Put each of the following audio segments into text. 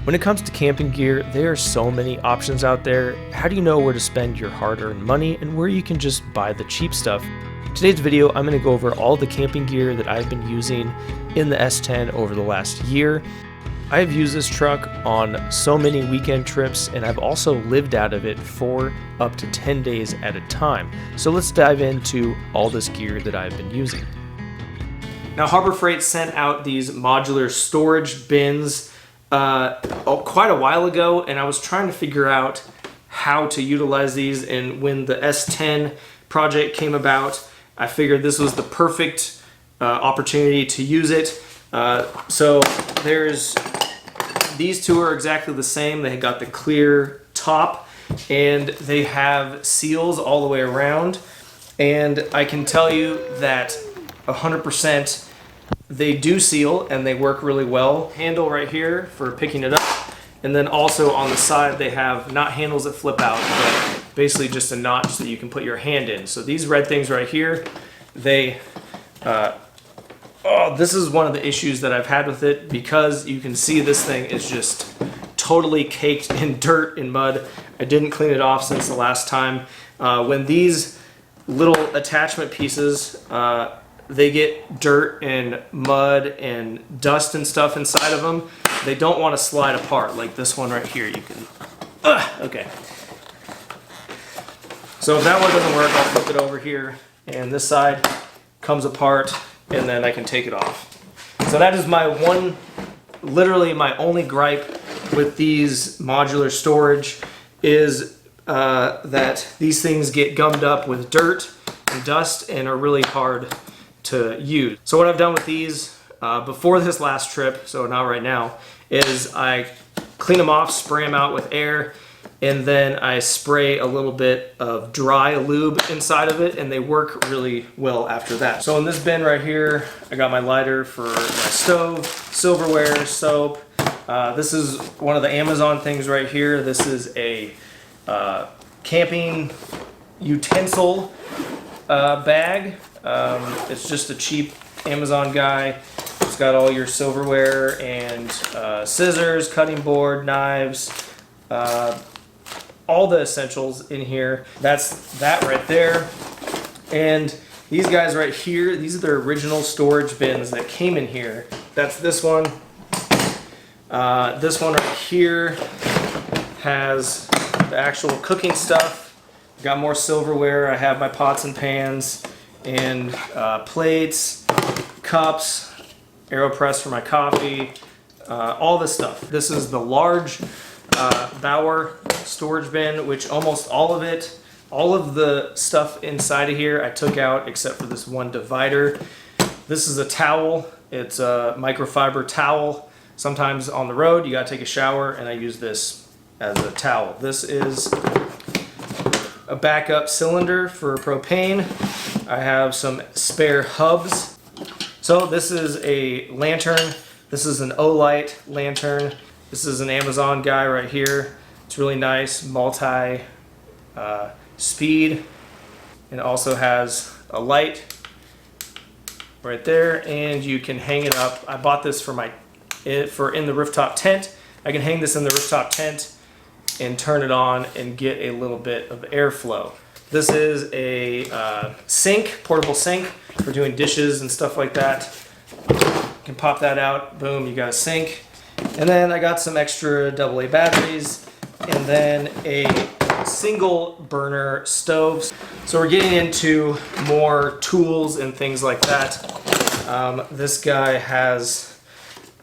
When it comes to camping gear, there are so many options out there. How do you know where to spend your hard-earned money and where you can just buy the cheap stuff? In today's video, I'm going to go over all the camping gear that I've been using in the S10 over the last year. I've used this truck on so many weekend trips, and I've also lived out of it for up to 10 days at a time. So let's dive into all this gear that I've been using. Now, Harbor Freight sent out these modular storage bins quite a while ago, and I was trying to figure out how to utilize these, and when the S10 project came about, I figured this was the perfect opportunity to use it. So there's these two are exactly the same. They got the clear top and they have seals all the way around, and I can tell you that 100% they do seal and they work really well. Handle right here for picking it up, and then also on the side they have not handles that flip out, but basically just a notch that you can put your hand in. So these red things right here, they this is one of the issues that I've had with it, because you can see this thing is just totally caked in dirt and mud. I didn't clean it off since the last time. When these little attachment pieces they get dirt and mud and dust and stuff inside of them, they don't want to slide apart like this one right here. You can okay, so if that one doesn't work, I'll flip it over here and this side comes apart, and then I can take it off. So that is my literally my only gripe with these modular storage is that these things get gummed up with dirt and dust and are really hard to use. So what I've done with these before this last trip, so not right now, is I clean them off, spray them out with air, and then I spray a little bit of dry lube inside of it, and they work really well after that. So in this bin right here, I got my lighter for my stove, silverware, soap. This is one of the Amazon things right here. This is a camping utensil bag. It's just a cheap Amazon guy. It's got all your silverware and scissors, cutting board, knives, all the essentials in here. That's that right there. And these guys right here, these are the original storage bins that came in here. That's this one. This one right here has the actual cooking stuff. Got more silverware. I have my pots and pans and plates, cups, AeroPress for my coffee, all this stuff. This is the large Bauer storage bin, which almost all of the stuff inside of here I took out except for this one divider. This is a towel. It's a microfiber towel. Sometimes on the road you gotta take a shower, and I use this as a towel. This is a backup cylinder for propane. I have some spare hubs. So this is a lantern. This is an Olight lantern. This is an Amazon guy right here. It's really nice, multi speed, and it also has a light right there, and you can hang it up. I bought this for in the rooftop tent. I can hang this in the rooftop tent and turn it on and get a little bit of airflow. This is a sink, portable sink for doing dishes and stuff like that. You can pop that out, boom, you got a sink. And then I got some extra AA batteries, and then a single burner stove. So we're getting into more tools and things like that. This guy has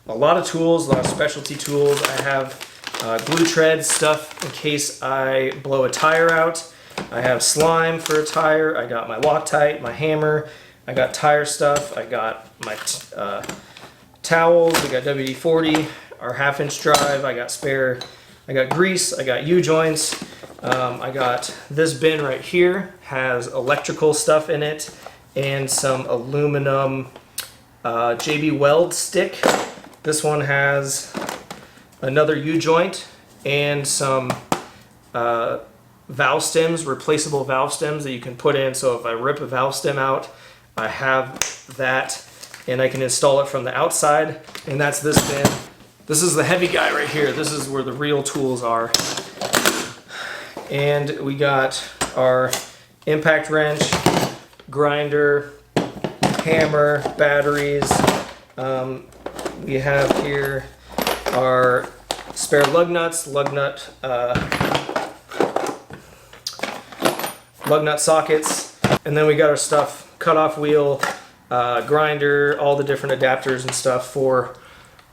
a lot of tools, a lot of specialty tools. I have glue tread stuff in case I blow a tire out. I have slime for a tire. I got my Loctite, my hammer. I got tire stuff. I got my towels. I got WD-40, our 1/2-inch drive. I got spare. I got grease. I got U-joints. I got this bin right here, has electrical stuff in it, and some aluminum JB Weld stick. This one has another U-joint and some valve stems, replaceable valve stems that you can put in. So if I rip a valve stem out, I have that, and I can install it from the outside. And that's this bin. This is the heavy guy right here. This is where the real tools are. And we got our impact wrench, grinder, hammer, batteries. We have here our spare lug nuts, lug nut sockets, and then we got our stuff, cutoff wheel, grinder, all the different adapters and stuff for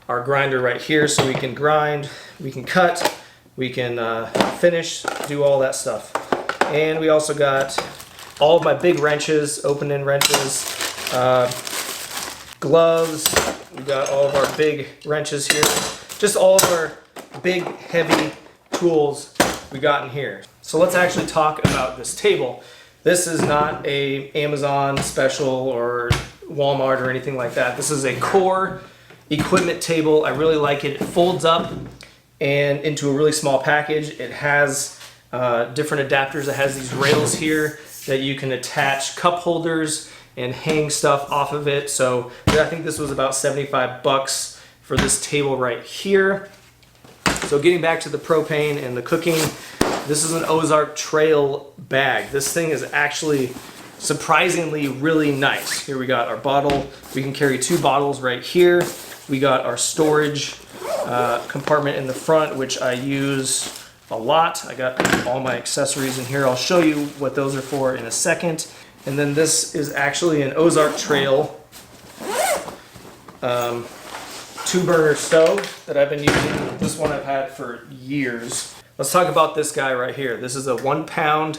our grinder right here, so we can grind, we can cut, we can finish, do all that stuff. And we also got all of my big wrenches, open-end wrenches, gloves. We got all of our big wrenches here. Just all of our big, heavy tools we got in here. So let's actually talk about this table. This is not a Amazon special or Walmart or anything like that. This is a core equipment table. I really like it. It folds up and into a really small package. It has different adapters. It has these rails here that you can attach cup holders and hang stuff off of it. So I think this was about 75 bucks for this table right here. So getting back to the propane and the cooking, this is an Ozark Trail bag. This thing is actually surprisingly really nice. Here we got our bottle. We can carry 2 bottles right here. We got our storage compartment in the front, which I use a lot. I got all my accessories in here. I'll show you what those are for in a second. And then this is actually an Ozark Trail 2-burner stove that I've been using. This one I've had for years. Let's talk about this guy right here. This is a 1 pound,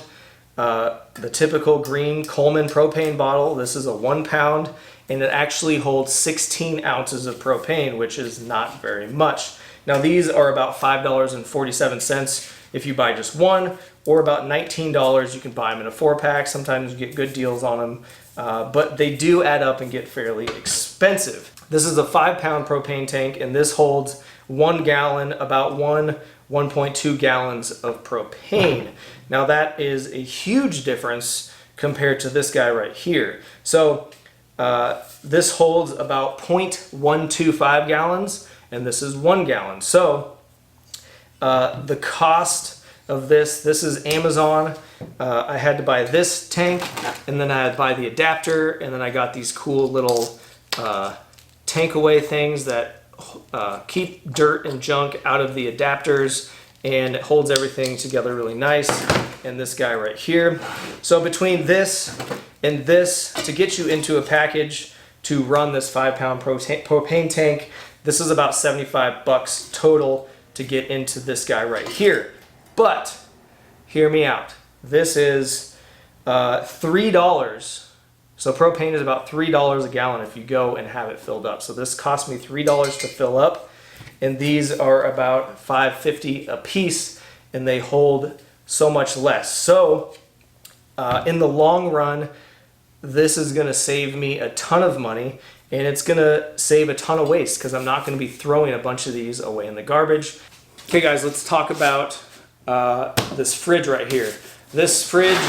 the typical green Coleman propane bottle. This is a 1 pound, and it actually holds 16 ounces of propane, which is not very much. Now these are about $5.47 if you buy just one, or about $19. You can buy them in a 4-pack. Sometimes you get good deals on them, but they do add up and get fairly expensive. This is a 5-pound propane tank, and this holds 1 gallon, about 1.2 gallons of propane. Now that is a huge difference compared to this guy right here. So this holds about 0.125 gallons, and this is 1 gallon. So the cost of this is Amazon. I had to buy this tank, and then I had to buy the adapter, and then I got these cool little tank away things that keep dirt and junk out of the adapters, and it holds everything together really nice. And this guy right here. So between this and this, to get you into a package to run this 5-pound propane tank, this is about 75 bucks total to get into this guy right here. But hear me out. This is $3. So propane is about $3 a gallon if you go and have it filled up. So this cost me $3 to fill up, and these are about $5.50 a piece, and they hold so much less. So in the long run, this is going to save me a ton of money, and it's going to save a ton of waste because I'm not going to be throwing a bunch of these away in the garbage. Okay guys, let's talk about this fridge right here. This fridge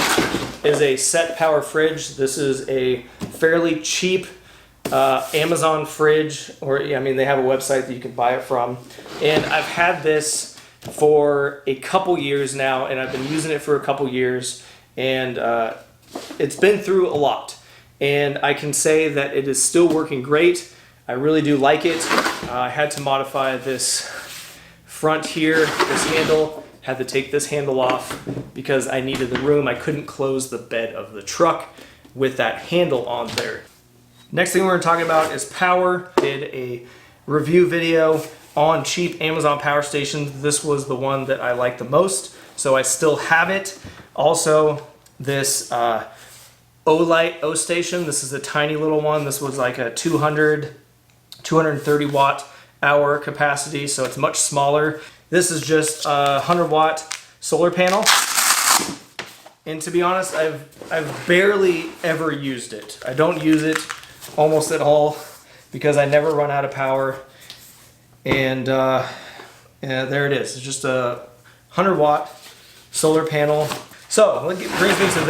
is a set power fridge. This is a fairly cheap Amazon fridge, or I mean they have a website that you can buy it from. And I've had this for a couple years now, and I've been using it for a couple years, and it's been through a lot. And I can say that it is still working great. I really do like it. I had to modify this front here, this handle. Had to take this handle off because I needed the room. I couldn't close the bed of the truck with that handle on there. Next thing we're going to talk about is power. Did a review video on cheap Amazon power stations. This was the one that I liked the most, so I still have it. Also, this O-Light O-Station. This is a tiny little one. This was like a 230 watt hour capacity, so it's much smaller. This is just a 100-watt solar panel, and to be honest, I've barely ever used it. I don't use it almost at all because I never run out of power, and there it is. It's just a 100-watt solar panel. So it brings me to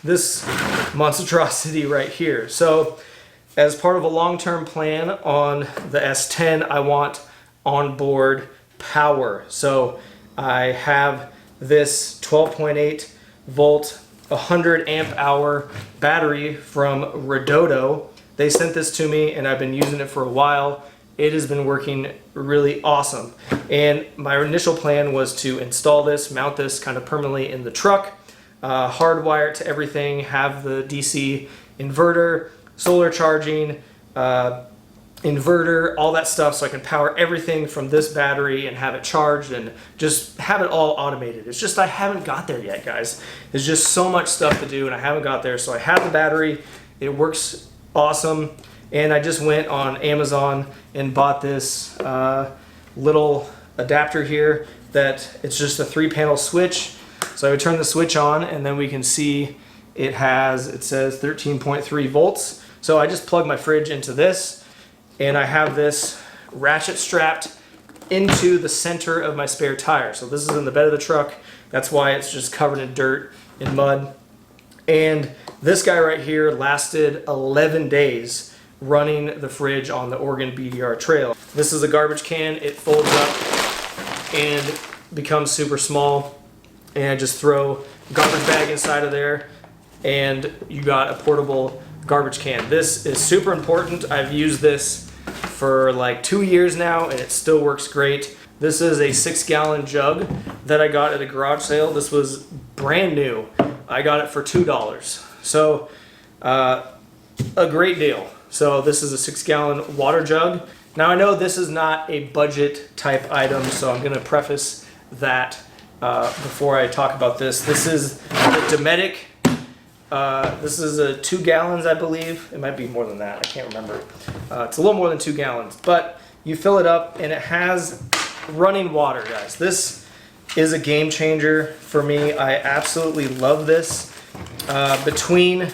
this monstrosity right here. So as part of a long-term plan on the S10, I want onboard power. So I have this 12.8 volt 100 amp hour battery from Redodo. They sent this to me and I've been using it for a while. It has been working really awesome. And my initial plan was to install this, mount this kind of permanently in the truck, hardwire it to everything, have the DC inverter, solar charging, inverter, all that stuff, so I can power everything from this battery and have it charged and just have it all automated. It's just I haven't got there yet, guys. There's just so much stuff to do and I haven't got there. So I have the battery, it works awesome, and I just went on Amazon and bought this little adapter here that it's just a 3-panel switch. So I would turn the switch on and then we can see it says 13.3 volts. So I just plug my fridge into this and I have this ratchet strapped into the center of my spare tire. So this is in the bed of the truck. That's why it's just covered in dirt and mud. And this guy right here lasted 11 days running the fridge on the Oregon BDR trail. This is a garbage can. It folds up and becomes super small. And I just throw a garbage bag inside of there and you got a portable garbage can. This is super important. I've used this for like 2 years now and it still works great. This is a 6-gallon jug that I got at a garage sale. This was brand new. I got it for $2. So a great deal. So this is a 6-gallon water jug. Now I know this is not a budget type item, so I'm gonna preface that before I talk about this. This is the Dometic. This is a 2 gallons, I believe. It might be more than that, I can't remember. It's a little more than 2 gallons, but you fill it up and it has running water, guys. This is a game changer for me. I absolutely love this. Between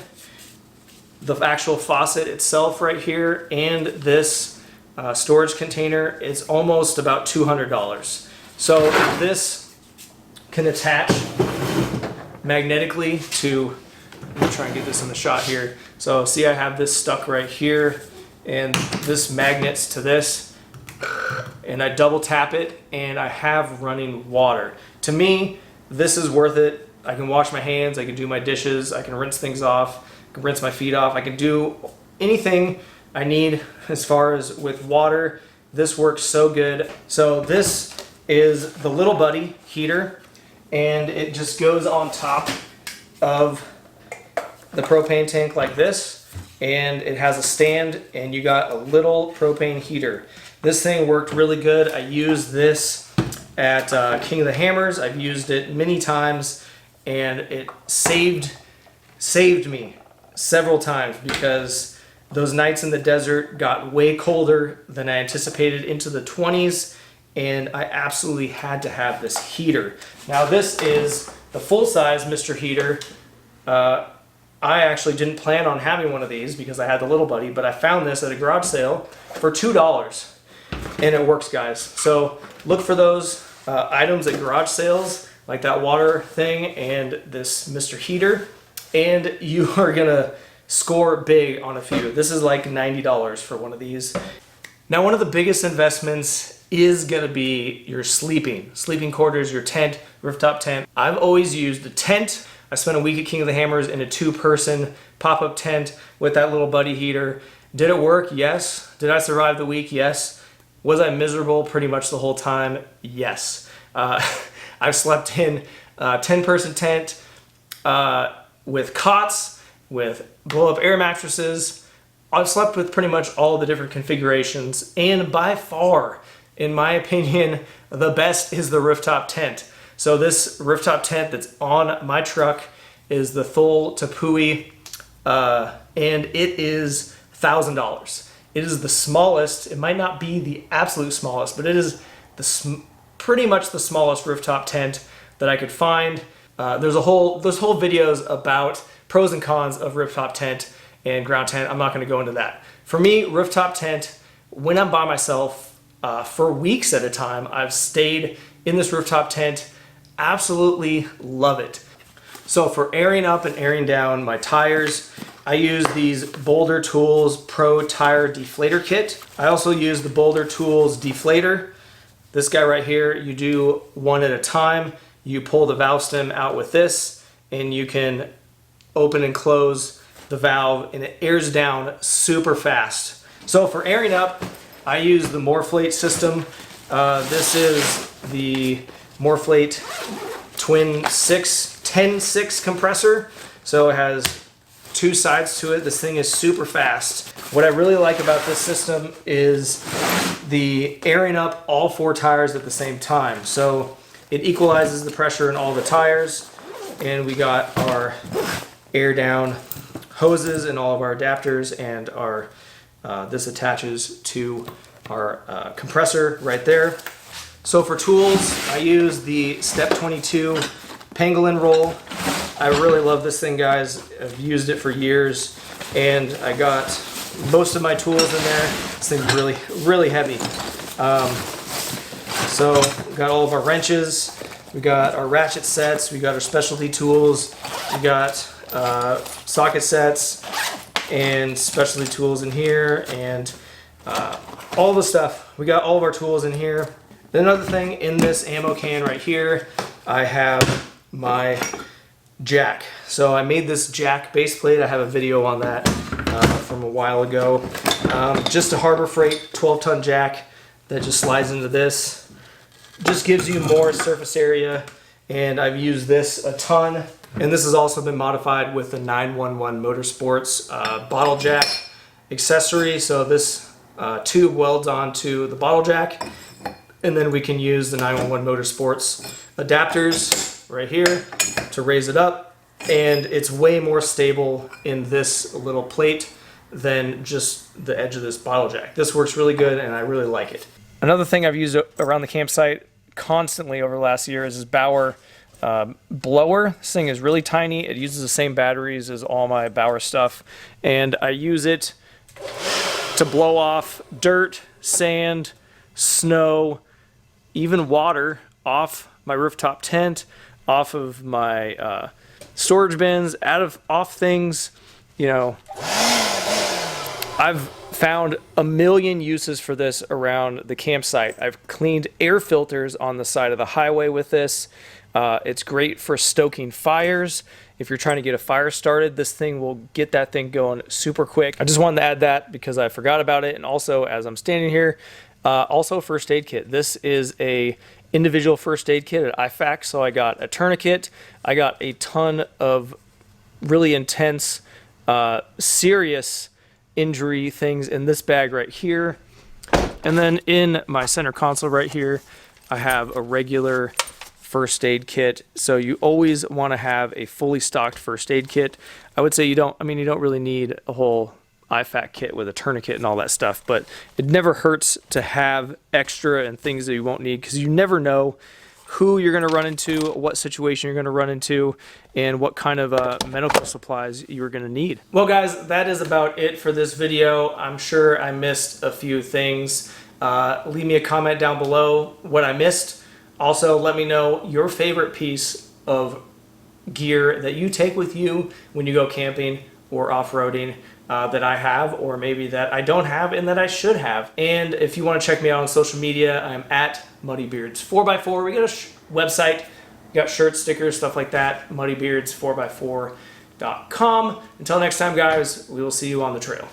the actual faucet itself right here and this storage container, it's almost about $200. So this can attach magnetically to, let me try and get this in the shot here. So see, I have this stuck right here and this magnets to this, and I double tap it and I have running water. To me, this is worth it. I can wash my hands, I can do my dishes, I can rinse things off, I can rinse my feet off, I can do anything I need as far as with water. This works so good. So this is the little buddy heater and it just goes on top of the propane tank like this, and it has a stand and you got a little propane heater. This thing worked really good. I used this at King of the Hammers. I've used it many times and it saved me several times because those nights in the desert got way colder than I anticipated, into the 20s, and I absolutely had to have this heater. Now this is the full-size Mr. Heater. I actually didn't plan on having one of these because I had the little buddy, but I found this at a garage sale for $2 and it works, guys. So look for those items at garage sales, like that water thing and this Mr. Heater, and you are gonna score big on a few. This is like $90 for one of these. Now, one of the biggest investments is gonna be your sleeping quarters, your tent, rooftop tent. I've always used the tent. I spent a week at King of the Hammers in a 2-person pop-up tent with that little buddy heater. Did it work? Yes. Did I survive the week? Yes. Was I miserable pretty much the whole time? Yes. I've slept in a 10-person tent with cots, with blow-up air mattresses. I've slept with pretty much all the different configurations, and by far, in my opinion, the best is the rooftop tent. So this rooftop tent that's on my truck is the Thule Tepui, and it is $1,000. It is the smallest. It might not be the absolute smallest, but it is pretty much the smallest rooftop tent that I could find. There's whole videos about pros and cons of rooftop tent and ground tent. I'm not going to go into that. For me, rooftop tent, when I'm by myself for weeks at a time, I've stayed in this rooftop tent. Absolutely love it. So for airing up and airing down my tires, I use these Boulder Tools Pro Tire Deflator Kit. I also use the Boulder Tools Deflator. This guy right here, you do one at a time. You pull the valve stem out with this, and you can open and close the valve, and it airs down super fast. So for airing up, I use the Morflate system. This is the Morflate Twin 10-6 compressor. So it has two sides to it. This thing is super fast. What I really like about this system is the airing up all 4 tires at the same time. So it equalizes the pressure in all the tires, and we got our air down hoses and all of our adapters, and our this attaches to our compressor right there. So for tools, I use the Step 22 pangolin roll. I really love this thing, guys. I've used it for years, and I got most of my tools in there. This thing's really heavy. So we got all of our wrenches, we got our ratchet sets, we got our specialty tools, we got socket sets and specialty tools in here, and all the stuff. We got all of our tools in here. Then another thing, in this ammo can right here, I have my jack. So I made this jack base plate. I have a video on that from a while ago. Just a Harbor Freight 12-ton jack that just slides into this. Just gives you more surface area, and I've used this a ton. And this has also been modified with the 911 Motorsports bottle jack accessory. So this tube welds onto the bottle jack, and then we can use the 911 Motorsports adapters right here to raise it up, and it's way more stable in this little plate than just the edge of this bottle jack. This works really good, and I really like it. Another thing I've used around the campsite constantly over the last year is this Bauer blower. This thing is really tiny. It uses the same batteries as all my Bauer stuff, and I use it to blow off dirt, sand, snow, even water off my rooftop tent, off of my storage bins, off things. You know, I've found a million uses for this around the campsite. I've cleaned air filters on the side of the highway with this. It's great for stoking fires. If you're trying to get a fire started, this thing will get that thing going super quick. I just wanted to add that because I forgot about it. And also, as I'm standing here, also first aid kit. This is a individual first aid kit at IFAC. So I got a tourniquet. I got a ton of really intense, serious injury things in this bag right here. And then in my center console right here, I have a regular first aid kit. So you always want to have a fully stocked first aid kit. I would say you don't really need a whole IFAC kit with a tourniquet and all that stuff, but it never hurts to have extra and things that you won't need, because you never know who you're going to run into, what situation you're going to run into, and what kind of medical supplies you're going to need. Well, guys, that is about it for this video. I'm sure I missed a few things. Leave me a comment down below what I missed. Also, let me know your favorite piece of gear that you take with you when you go camping or off-roading that I have, or maybe that I don't have and that I should have. And if you want to check me out on social media, I'm at MuddyBeards4x4. We got a website, we got shirts, stickers, stuff like that, muddybeards4x4.com. Until next time, guys, we will see you on the trail.